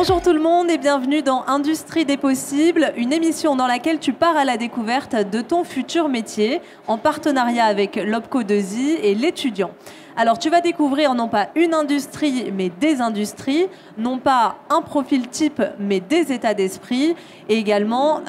Bonjour tout le monde et bienvenue dans Industrie des possibles, une émission dans laquelle tu pars à la découverte de ton futur métier en partenariat avec l'OPCO2I et l'étudiant. Alors tu vas découvrir non pas une industrie mais des industries, non pas un profil type mais des états d'esprit et également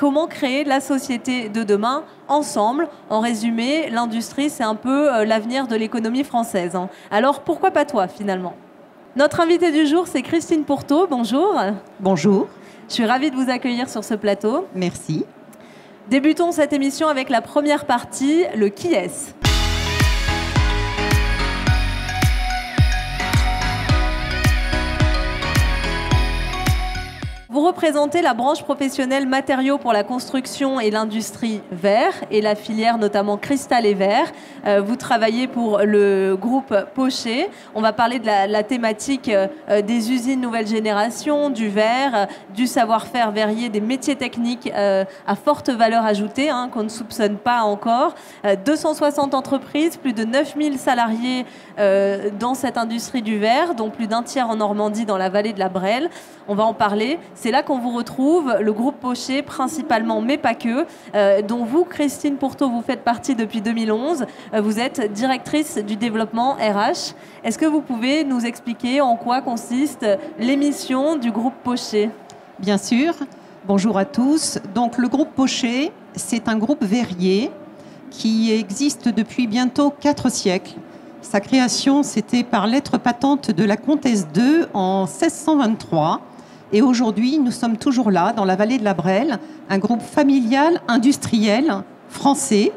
comment créer la société de demain ensemble. En résumé, l'industrie c'est un peu l'avenir de l'économie française, hein. Alors pourquoi pas toi finalement ? Notre invitée du jour, c'est Christine Pourteau. Bonjour. Bonjour. Je suis ravie de vous accueillir sur ce plateau. Merci. Débutons cette émission avec la première partie, le qui est-ce. Vous représentez la branche professionnelle matériaux pour la construction et l'industrie verre et la filière notamment cristal et verre. Vous travaillez pour le groupe Pochet. On va parler de la thématique des usines nouvelle génération, du verre, du savoir-faire verrier, des métiers techniques à forte valeur ajoutée qu'on ne soupçonne pas encore. 260 entreprises, plus de 9000 salariés dans cette industrie du verre, dont plus d'un tiers en Normandie dans la vallée de la Brelle. On va en parler. C'est là qu'on vous retrouve, le groupe Pochet principalement, mais pas que, dont vous, Christine Pourteau, vous faites partie depuis 2011. Vous êtes directrice du développement RH. Est-ce que vous pouvez nous expliquer en quoi consiste l'émission du groupe Pochet ? Bien sûr. Bonjour à tous. Donc, le groupe Pochet, c'est un groupe verrier qui existe depuis bientôt 4 siècles. Sa création, c'était par lettre patente de la comtesse d'Eu en 1623. Et aujourd'hui, nous sommes toujours là, dans la vallée de la Brelle, un groupe familial, industriel, français,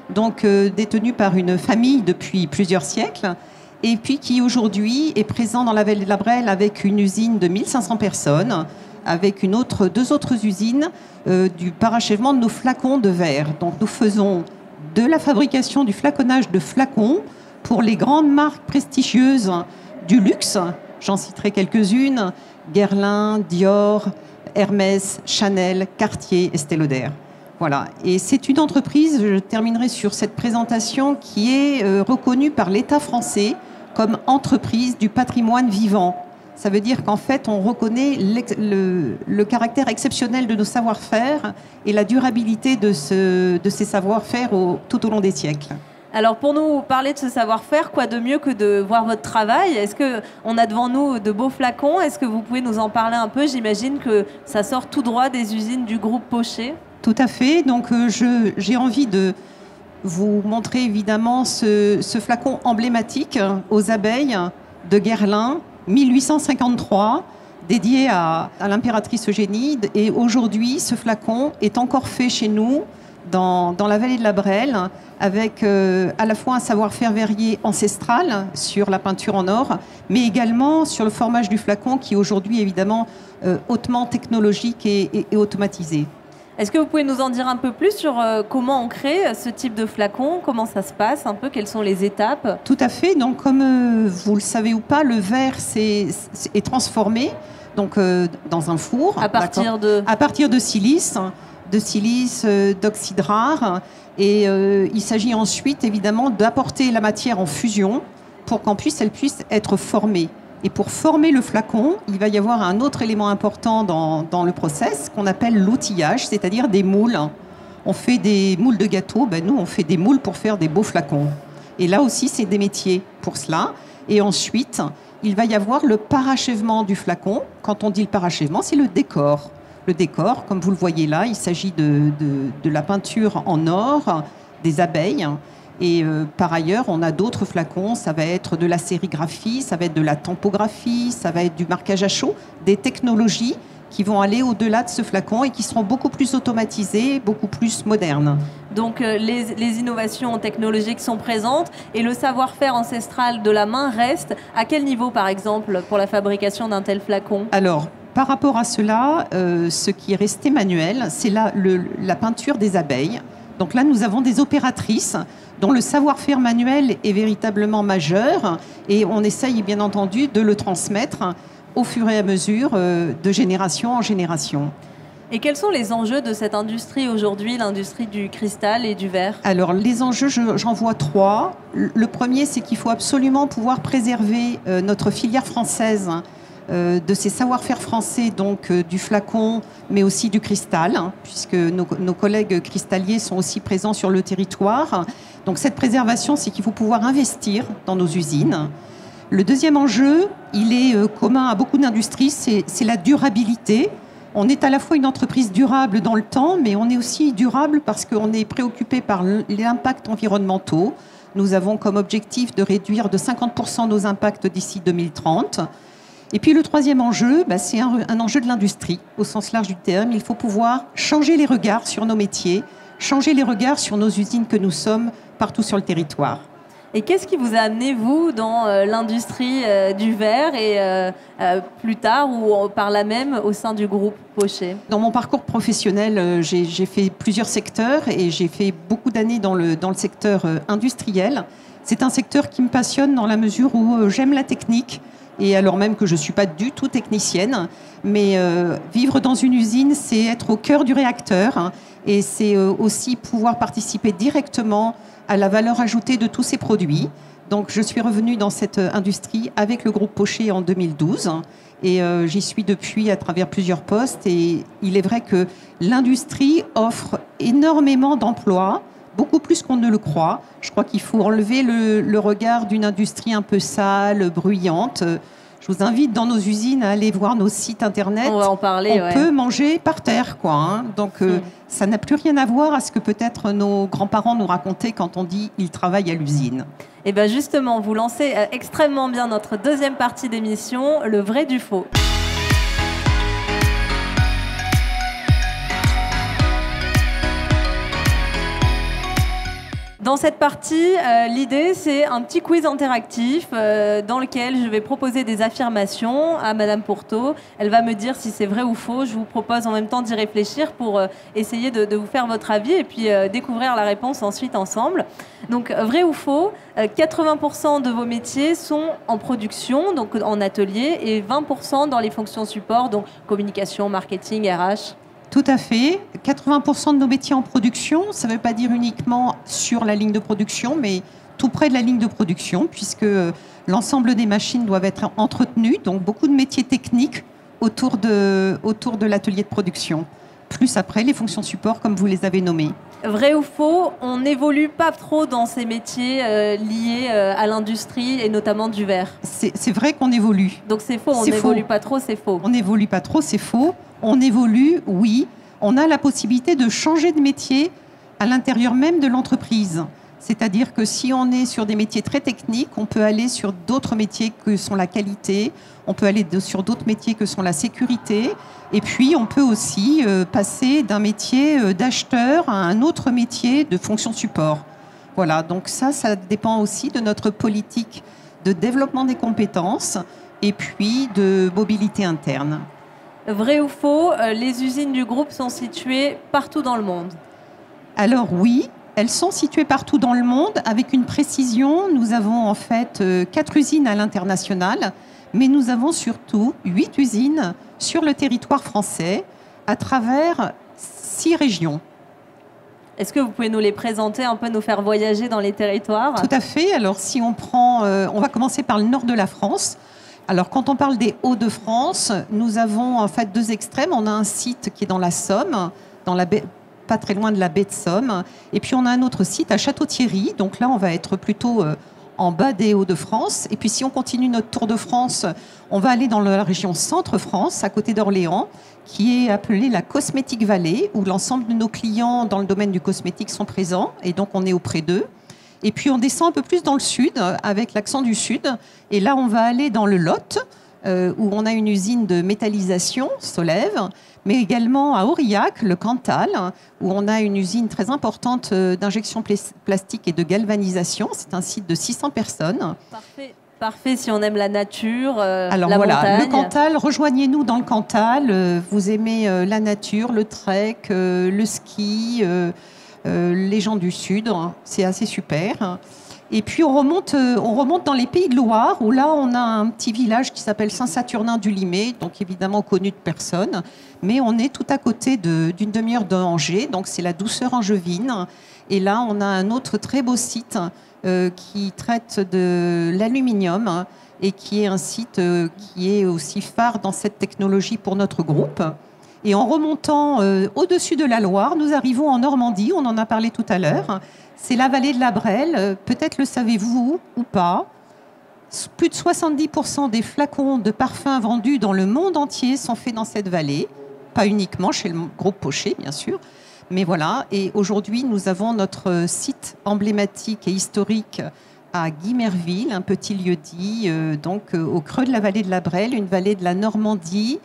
donc détenu par une famille depuis plusieurs siècles, et puis qui aujourd'hui est présent dans la vallée de la Brelle avec une usine de 1500 personnes, avec deux autres usines du parachèvement de nos flacons de verre. Donc nous faisons de la fabrication du flaconnage de flacons pour les grandes marques prestigieuses du luxe. J'en citerai quelques-unes: Guerlain, Dior, Hermès, Chanel, Cartier, Estée Lauder. Voilà. Et c'est une entreprise, je terminerai sur cette présentation, qui est reconnue par l'État français comme entreprise du patrimoine vivant. Ça veut dire qu'en fait, on reconnaît le caractère exceptionnel de nos savoir-faire et la durabilité de ces savoir-faire tout au long des siècles. Alors pour nous parler de ce savoir-faire, quoi de mieux que de voir votre travail ? Est-ce qu'on a devant nous de beaux flacons ? Est-ce que vous pouvez nous en parler un peu ? J'imagine que ça sort tout droit des usines du groupe Pochet. Tout à fait. Donc j'ai envie de vous montrer évidemment ce flacon emblématique aux abeilles de Guerlain, 1853, dédié à l'impératrice Eugénie. Et aujourd'hui, ce flacon est encore fait chez nous, dans la vallée de la Brelle, avec à la fois un savoir-faire verrier ancestral sur la peinture en or, mais également sur le formage du flacon qui est aujourd'hui évidemment hautement technologique et automatisé. Est-ce que vous pouvez nous en dire un peu plus sur comment on crée ce type de flacon ? Comment ça se passe un peu ? Quelles sont les étapes ? Tout à fait. Donc, comme vous le savez ou pas, le verre est transformé donc, dans un four. À partir de silice, d'oxyde rare. Et il s'agit ensuite, évidemment, d'apporter la matière en fusion pour qu'elle puisse être formée. Et pour former le flacon, il va y avoir un autre élément important dans le process qu'on appelle l'outillage, c'est-à-dire des moules. On fait des moules de gâteaux, nous on fait des moules pour faire des beaux flacons. Et là aussi, c'est des métiers pour cela. Et ensuite, il va y avoir le parachèvement du flacon. Quand on dit le parachèvement, c'est le décor. Le décor, comme vous le voyez là, il s'agit de la peinture en or, des abeilles. Et par ailleurs, on a d'autres flacons, ça va être de la sérigraphie, ça va être de la tampographie, ça va être du marquage à chaud, des technologies qui vont aller au-delà de ce flacon et qui seront beaucoup plus automatisées, beaucoup plus modernes. Donc les innovations technologiques sont présentes et le savoir-faire ancestral de la main reste. À quel niveau, par exemple, pour la fabrication d'un tel flacon ? Alors, par rapport à cela, ce qui est resté manuel, c'est la peinture des abeilles. Donc là, nous avons des opératrices dont le savoir-faire manuel est véritablement majeur et on essaye bien entendu de le transmettre au fur et à mesure de génération en génération. Et quels sont les enjeux de cette industrie aujourd'hui, l'industrie du cristal et du verre ? Alors les enjeux, j'en vois 3. Le premier, c'est qu'il faut absolument pouvoir préserver notre filière française de ces savoir-faire français, donc du flacon, mais aussi du cristal, hein, puisque nos collègues cristalliers sont aussi présents sur le territoire. Donc cette préservation, c'est qu'il faut pouvoir investir dans nos usines. Le deuxième enjeu, il est commun à beaucoup d'industries, c'est la durabilité. On est à la fois une entreprise durable dans le temps, mais on est aussi durable parce qu'on est préoccupé par l'impact environnementaux. Nous avons comme objectif de réduire de 50% nos impacts d'ici 2030. Et puis le troisième enjeu, c'est un enjeu de l'industrie, au sens large du terme. Il faut pouvoir changer les regards sur nos métiers, changer les regards sur nos usines que nous sommes partout sur le territoire. Et qu'est-ce qui vous a amené, vous, dans l'industrie du verre et plus tard, ou par là même, au sein du groupe Pochet? Dans mon parcours professionnel, j'ai fait plusieurs secteurs et j'ai fait beaucoup d'années dans le secteur industriel. C'est un secteur qui me passionne dans la mesure où j'aime la technique, et alors même que je ne suis pas du tout technicienne. Mais vivre dans une usine, c'est être au cœur du réacteur, hein, et c'est aussi pouvoir participer directement à la valeur ajoutée de tous ces produits. Donc je suis revenue dans cette industrie avec le groupe Pochet en 2012 et j'y suis depuis à travers plusieurs postes. Et il est vrai que l'industrie offre énormément d'emplois, beaucoup plus qu'on ne le croit. Je crois qu'il faut enlever le regard d'une industrie un peu sale, bruyante. Je vous invite dans nos usines à aller voir nos sites internet. On va en parler. On peut manger par terre, quoi. Hein. Donc, ça n'a plus rien à voir à ce que peut-être nos grands-parents nous racontaient quand on dit ils travaillent à l'usine. Et bien justement, vous lancez extrêmement bien notre deuxième partie d'émission, le vrai du faux. Dans cette partie, l'idée, c'est un petit quiz interactif dans lequel je vais proposer des affirmations à Madame Pourteau. Elle va me dire si c'est vrai ou faux. Je vous propose en même temps d'y réfléchir pour essayer de vous faire votre avis et puis découvrir la réponse ensuite ensemble. Donc, vrai ou faux, 80% de vos métiers sont en production, donc en atelier, et 20% dans les fonctions support, donc communication, marketing, RH. Tout à fait. 80% de nos métiers en production, ça ne veut pas dire uniquement sur la ligne de production, mais tout près de la ligne de production, puisque l'ensemble des machines doivent être entretenues, donc beaucoup de métiers techniques autour de l'atelier de production. Plus après, les fonctions support, comme vous les avez nommées. Vrai ou faux, on n'évolue pas trop dans ces métiers liés à l'industrie et notamment du verre. C'est vrai qu'on évolue. Donc c'est faux, on n'évolue pas trop, c'est faux. On n'évolue pas trop, c'est faux. On évolue, oui. On a la possibilité de changer de métier à l'intérieur même de l'entreprise. C'est-à-dire que si on est sur des métiers très techniques, on peut aller sur d'autres métiers que sont la qualité, on peut aller sur d'autres métiers que sont la sécurité, et puis on peut aussi passer d'un métier d'acheteur à un autre métier de fonction support. Voilà, donc ça dépend aussi de notre politique de développement des compétences et puis de mobilité interne. Vrai ou faux, les usines du groupe sont situées partout dans le monde? Alors oui, elles sont situées partout dans le monde avec une précision. Nous avons en fait 4 usines à l'international, mais nous avons surtout 8 usines sur le territoire français à travers 6 régions. Est-ce que vous pouvez nous les présenter, un peu nous faire voyager dans les territoires? Tout à fait. Alors si on prend, on va commencer par le nord de la France. Alors, quand on parle des Hauts-de-France, nous avons en fait 2 extrêmes. On a un site qui est dans la Somme, pas très loin de la baie de Somme. Et puis, on a un autre site à Château-Thierry. Donc là, on va être plutôt en bas des Hauts-de-France. Et puis, si on continue notre tour de France, on va aller dans la région Centre-France, à côté d'Orléans, qui est appelée la Cosmétique Vallée, où l'ensemble de nos clients dans le domaine du cosmétique sont présents. Et donc, on est auprès d'eux. Et puis on descend un peu plus dans le sud, avec l'accent du sud. Et là, on va aller dans le Lot, où on a une usine de métallisation, Solève, mais également à Aurillac, le Cantal, où on a une usine très importante d'injection plastique et de galvanisation. C'est un site de 600 personnes. Parfait, si on aime la nature, alors la voilà, montagne. Le Cantal, rejoignez-nous dans le Cantal. Vous aimez la nature, le trek, le ski... les gens du Sud, c'est assez super. Et puis on remonte dans les Pays de Loire, où là on a un petit village qui s'appelle Saint-Saturnin-du-Limay, donc évidemment connu de personne, mais on est tout à côté d'une demi-heure d'Angers, donc c'est la douceur angevine. Et là on a un autre très beau site qui traite de l'aluminium et qui est un site qui est aussi phare dans cette technologie pour notre groupe. Et en remontant au-dessus de la Loire, nous arrivons en Normandie, on en a parlé tout à l'heure. C'est la vallée de la Brelle, peut-être le savez-vous ou pas. Plus de 70% des flacons de parfums vendus dans le monde entier sont faits dans cette vallée. Pas uniquement chez le groupe Pochet, bien sûr. Mais voilà, et aujourd'hui, nous avons notre site emblématique et historique à Guimerville, un petit lieu-dit, au creux de la vallée de la Brelle, une vallée de la Normandie,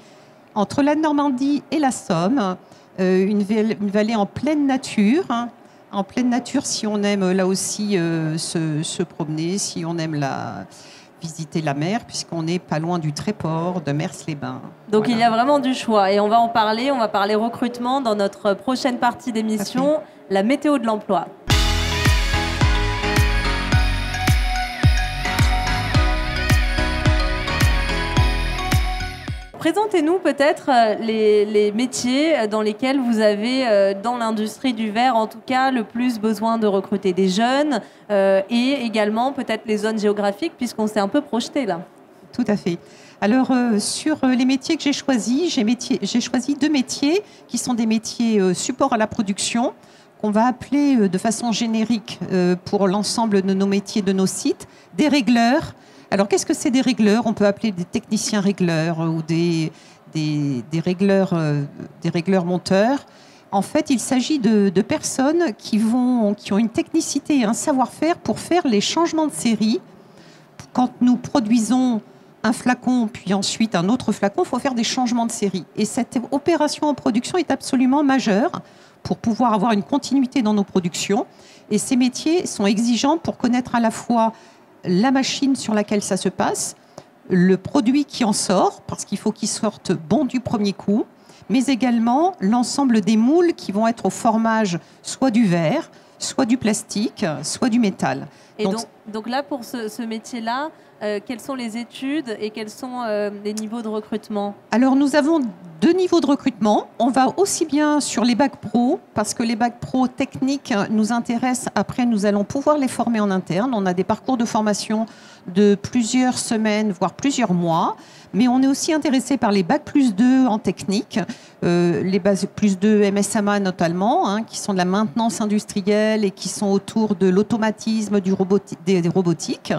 entre la Normandie et la Somme, une vallée en pleine nature. En pleine nature, si on aime là aussi se promener, si on aime visiter la mer, puisqu'on n'est pas loin du Tréport, de Mers-les-Bains. Donc voilà. Il y a vraiment du choix. Et on va en parler, on va parler recrutement dans notre prochaine partie d'émission, la météo de l'emploi. Présentez-nous peut-être les métiers dans lesquels vous avez, dans l'industrie du verre en tout cas, le plus besoin de recruter des jeunes et également peut-être les zones géographiques puisqu'on s'est un peu projeté là. Tout à fait. Alors sur les métiers que j'ai choisis, j'ai choisi 2 métiers qui sont des métiers support à la production qu'on va appeler de façon générique pour l'ensemble de nos métiers de nos sites, des régleurs. Alors, qu'est-ce que c'est des régleurs? On peut appeler des techniciens régleurs ou des régleurs monteurs. En fait, il s'agit de personnes qui ont une technicité et un savoir-faire pour faire les changements de série. Quand nous produisons un flacon, puis ensuite un autre flacon, il faut faire des changements de série. Et cette opération en production est absolument majeure pour pouvoir avoir une continuité dans nos productions. Et ces métiers sont exigeants pour connaître à la fois la machine sur laquelle ça se passe, le produit qui en sort, parce qu'il faut qu'il sorte bon du premier coup, mais également l'ensemble des moules qui vont être au formage soit du verre, soit du plastique, soit du métal. Et donc là, pour ce métier-là, quelles sont les études et quels sont les niveaux de recrutement? Alors, nous avons 2 niveaux de recrutement. On va aussi bien sur les bacs pro, parce que les bacs pro techniques nous intéressent. Après, nous allons pouvoir les former en interne. On a des parcours de formation de plusieurs semaines, voire plusieurs mois. Mais on est aussi intéressé par les bacs plus 2 en technique, les bacs plus 2 MSAMA notamment, qui sont de la maintenance industrielle et qui sont autour de l'automatisme, des robotiques,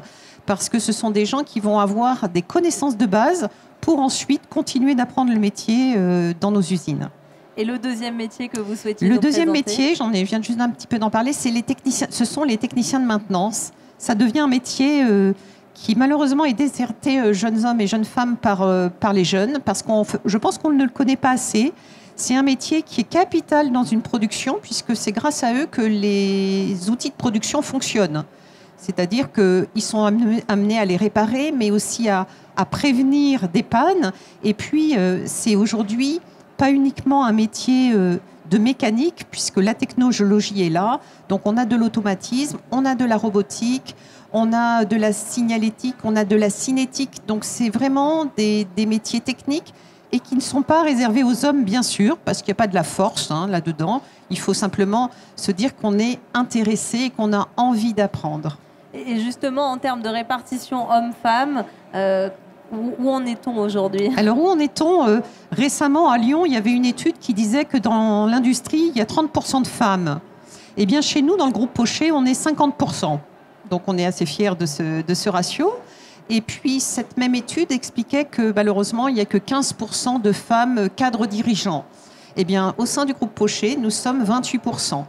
parce que ce sont des gens qui vont avoir des connaissances de base pour ensuite continuer d'apprendre le métier dans nos usines. Et le deuxième métier que vous souhaitiez nous présenter? Le deuxième métier, je viens juste un petit peu d'en parler, ce sont les techniciens de maintenance. Ça devient un métier qui malheureusement est déserté, jeunes hommes et jeunes femmes, par les jeunes, parce je pense qu'on ne le connaît pas assez. C'est un métier qui est capital dans une production, puisque c'est grâce à eux que les outils de production fonctionnent. C'est-à-dire qu'ils sont amenés à les réparer, mais aussi à prévenir des pannes. Et puis, c'est aujourd'hui pas uniquement un métier de mécanique, puisque la technologie est là. Donc, on a de l'automatisme, on a de la robotique, on a de la signalétique, on a de la cinétique. Donc, c'est vraiment des métiers techniques et qui ne sont pas réservés aux hommes, bien sûr, parce qu'il n'y a pas de la force là-dedans. Il faut simplement se dire qu'on est intéressé et qu'on a envie d'apprendre. Et justement, en termes de répartition homme-femme, où en est-on aujourd'hui? Alors, où en est-on récemment, à Lyon, il y avait une étude qui disait que dans l'industrie, il y a 30% de femmes. Eh bien, chez nous, dans le groupe Pochet, on est 50%. Donc, on est assez fiers de ce ratio. Et puis, cette même étude expliquait que, malheureusement, il n'y a que 15% de femmes cadres dirigeants. Eh bien, au sein du groupe Pochet, nous sommes 28%.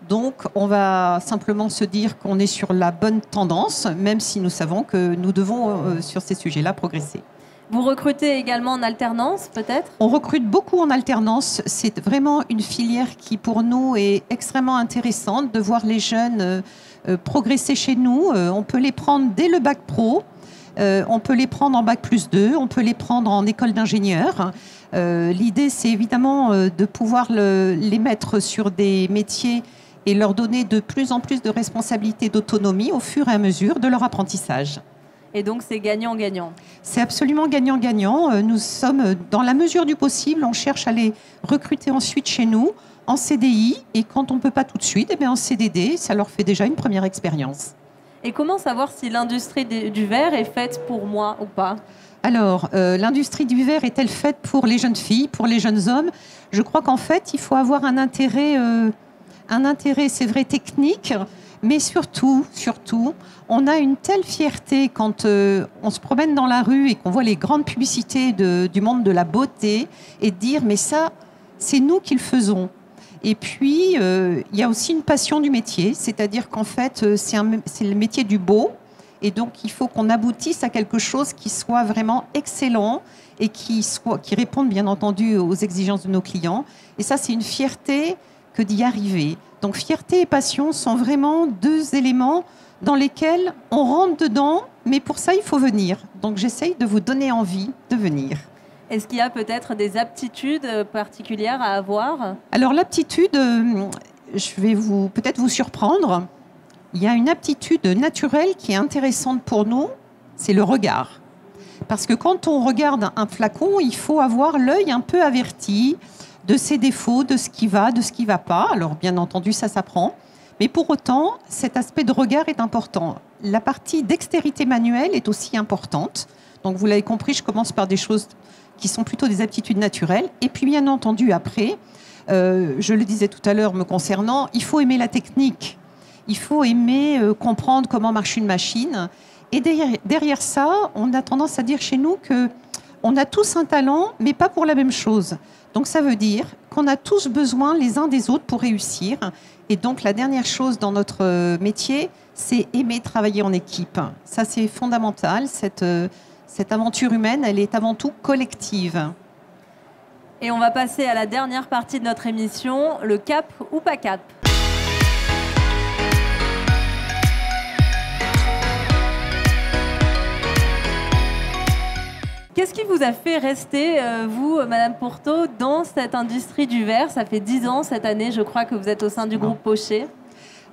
Donc, on va simplement se dire qu'on est sur la bonne tendance, même si nous savons que nous devons, sur ces sujets-là, progresser. Vous recrutez également en alternance, peut-être? On recrute beaucoup en alternance. C'est vraiment une filière qui, pour nous, est extrêmement intéressante de voir les jeunes progresser chez nous. On peut les prendre dès le bac pro, on peut les prendre en bac plus 2, on peut les prendre en école d'ingénieur. L'idée, c'est évidemment de pouvoir les mettre sur des métiers et leur donner de plus en plus de responsabilités, d'autonomie au fur et à mesure de leur apprentissage. Et donc, c'est gagnant-gagnant? C'est absolument gagnant-gagnant. Nous sommes, dans la mesure du possible, on cherche à les recruter ensuite chez nous, en CDI, et quand on ne peut pas tout de suite, eh bien en CDD, ça leur fait déjà une première expérience. Et comment savoir si l'industrie du verre est faite pour moi ou pas? Alors, l'industrie du verre est-elle faite pour les jeunes filles, pour les jeunes hommes? Je crois qu'en fait, il faut avoir un intérêt, c'est vrai, technique, mais surtout, on a une telle fierté quand on se promène dans la rue et qu'on voit les grandes publicités du monde de la beauté et de dire, mais ça, c'est nous qui le faisons. Et puis, il y a aussi une passion du métier, c'est-à-dire qu'en fait, c'est le métier du beau. Et donc, il faut qu'on aboutisse à quelque chose qui soit vraiment excellent et qui réponde bien entendu aux exigences de nos clients. Et ça, c'est une fierté que d'y arriver. Donc, fierté et passion sont vraiment deux éléments dans lesquels on rentre dedans, mais pour ça, il faut venir. Donc, j'essaye de vous donner envie de venir. Est-ce qu'il y a peut-être des aptitudes particulières à avoir? Alors, l'aptitude, je vais peut-être vous surprendre. Il y a une aptitude naturelle qui est intéressante pour nous, c'est le regard. Parce que quand on regarde un flacon, il faut avoir l'œil un peu averti de ses défauts, de ce qui va, de ce qui ne va pas. Alors bien entendu, ça s'apprend. Mais pour autant, cet aspect de regard est important. La partie dextérité manuelle est aussi importante. Donc vous l'avez compris, je commence par des choses qui sont plutôt des aptitudes naturelles. Et puis bien entendu, après, je le disais tout à l'heure me concernant, il faut aimer la technique. Il faut aimer comprendre comment marche une machine. Et derrière ça, on a tendance à dire chez nous qu'on a tous un talent, mais pas pour la même chose. Donc ça veut dire qu'on a tous besoin les uns des autres pour réussir. Et donc la dernière chose dans notre métier, c'est aimer travailler en équipe. Ça, c'est fondamental. Cette aventure humaine, elle est avant tout collective. Et on va passer à la dernière partie de notre émission, le cap ou pas cap. Qu'est-ce qui vous a fait rester, vous, Madame Pourtot, dans cette industrie du verre? Ça fait 10 ans cette année, je crois, que vous êtes au sein du groupe Pochet.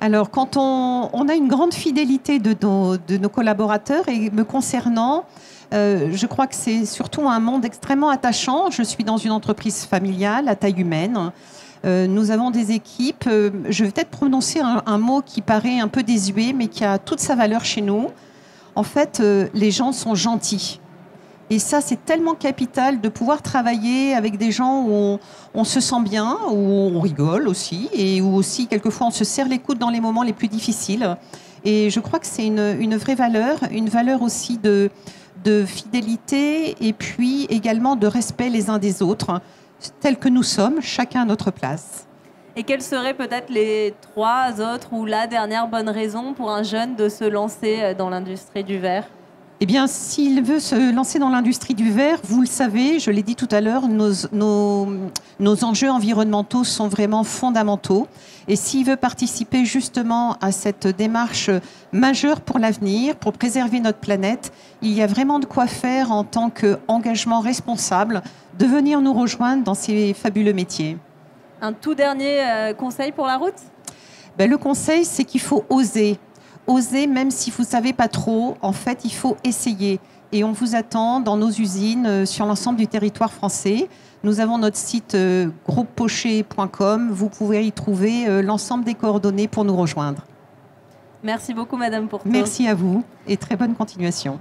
Alors, quand on a une grande fidélité de nos collaborateurs, et me concernant, je crois que c'est surtout un monde extrêmement attachant. Je suis dans une entreprise familiale à taille humaine. Nous avons des équipes. Je vais peut-être prononcer un mot qui paraît un peu désuet, mais qui a toute sa valeur chez nous. En fait, les gens sont gentils. Et ça, c'est tellement capital de pouvoir travailler avec des gens où on se sent bien, où on rigole aussi, et où aussi, quelquefois, on se serre les coudes dans les moments les plus difficiles. Et je crois que c'est une vraie valeur, une valeur aussi de fidélité et puis également de respect les uns des autres, tels que nous sommes, chacun à notre place. Et quelles seraient peut-être les 3 autres ou la dernière bonne raison pour un jeune de se lancer dans l'industrie du verre? Eh bien, s'il veut se lancer dans l'industrie du verre, vous le savez, je l'ai dit tout à l'heure, nos enjeux environnementaux sont vraiment fondamentaux. Et s'il veut participer justement à cette démarche majeure pour l'avenir, pour préserver notre planète, il y a vraiment de quoi faire en tant qu'engagement responsable de venir nous rejoindre dans ces fabuleux métiers. Un tout dernier conseil pour la route? Le conseil, c'est qu'il faut oser. Oser, même si vous ne savez pas trop, en fait, il faut essayer. Et on vous attend dans nos usines sur l'ensemble du territoire français. Nous avons notre site groupepochet.com. Vous pouvez y trouver l'ensemble des coordonnées pour nous rejoindre. Merci beaucoup, Madame Pourtot. Merci à vous et très bonne continuation.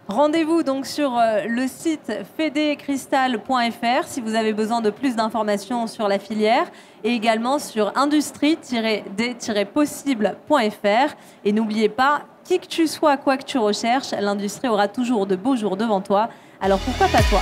Rendez-vous donc sur le site fedecristal.fr si vous avez besoin de plus d'informations sur la filière et également sur industrie-d-possible.fr. Et n'oubliez pas, qui que tu sois, quoi que tu recherches, l'industrie aura toujours de beaux jours devant toi. Alors pourquoi pas toi ?